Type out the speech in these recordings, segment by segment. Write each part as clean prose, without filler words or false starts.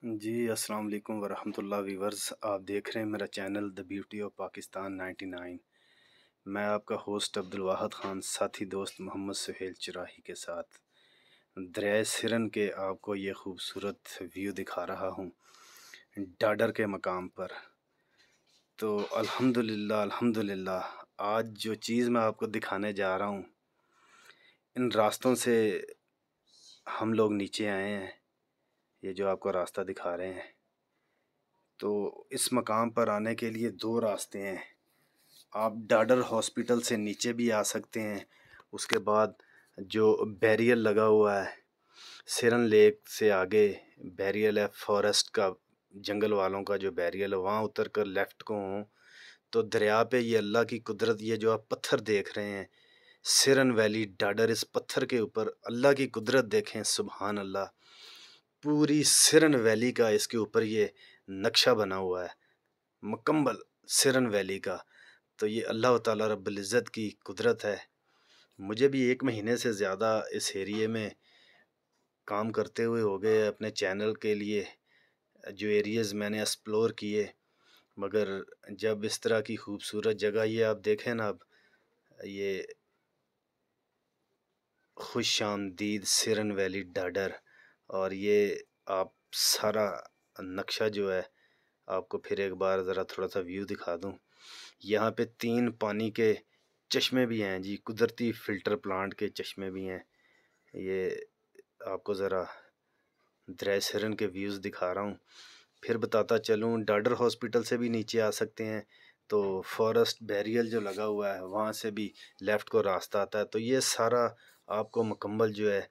जी, अस्सलाम वालेकुम वरहमतुल्लाह वीवर्स। आप देख रहे हैं मेरा channel the beauty of Pakistan 99। मैं आपका होस्ट अब्दुल वाहद ख़ान, साथी दोस्त मोहम्मद सुहेल चिराही के साथ दरियाए सिरन के आपको ये खूबसूरत व्यू दिखा रहा हूँ डाडर के मकाम पर। तो अल्हम्दुलिल्लाह अल्हम्दुलिल्लाह आज जो चीज़ मैं आपको दिखाने जा रहा हूँ, इन रास्तों से हम लोग नीचे आए हैं। ये जो आपको रास्ता दिखा रहे हैं, तो इस मकाम पर आने के लिए दो रास्ते हैं। आप डाडर हॉस्पिटल से नीचे भी आ सकते हैं। उसके बाद जो बैरियर लगा हुआ है सिरन लेक से आगे, बैरियर है फॉरेस्ट का, जंगल वालों का जो बैरियर है, वहाँ उतर कर लेफ़्ट को हों तो दरिया पे ये अल्लाह की कुदरत, ये जो आप पत्थर देख रहे हैं सिरन वैली डाडर, इस पत्थर के ऊपर अल्लाह की कुदरत देखें, सुबहान अल्लाह। पूरी सिरन वैली का इसके ऊपर ये नक्शा बना हुआ है मुकम्मल सिरन वैली का। तो ये अल्लाह ताला रब्बुल इज़्ज़त की कुदरत है। मुझे भी 1 महीने से ज़्यादा इस एरिये में काम करते हुए हो गए अपने चैनल के लिए। जो एरियाज़ मैंने एक्सप्लोर किए, मगर जब इस तरह की खूबसूरत जगह ये आप देखें ना, अब ये खुशामदीद सिरन वैली डाडर, और ये आप सारा नक्शा जो है आपको फिर एक बार ज़रा थोड़ा सा व्यू दिखा दूँ। यहाँ पे 3 पानी के चश्मे भी हैं जी, कुदरती फ़िल्टर प्लांट के चश्मे भी हैं। ये आपको ज़रा दरियाए सिरन के व्यूज़ दिखा रहा हूँ। फिर बताता चलूँ, डाडर हॉस्पिटल से भी नीचे आ सकते हैं, तो फॉरेस्ट बैरियर जो लगा हुआ है वहाँ से भी लेफ़्ट को रास्ता आता है। तो ये सारा आपको मुकम्मल जो है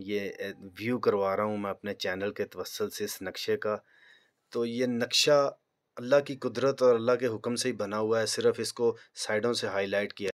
ये व्यू करवा रहा हूँ मैं अपने चैनल के तवस्सुल से इस नक्शे का। तो ये नक्शा अल्लाह की कुदरत और अल्लाह के हुक्म से ही बना हुआ है, सिर्फ़ इसको साइडों से हाईलाइट किया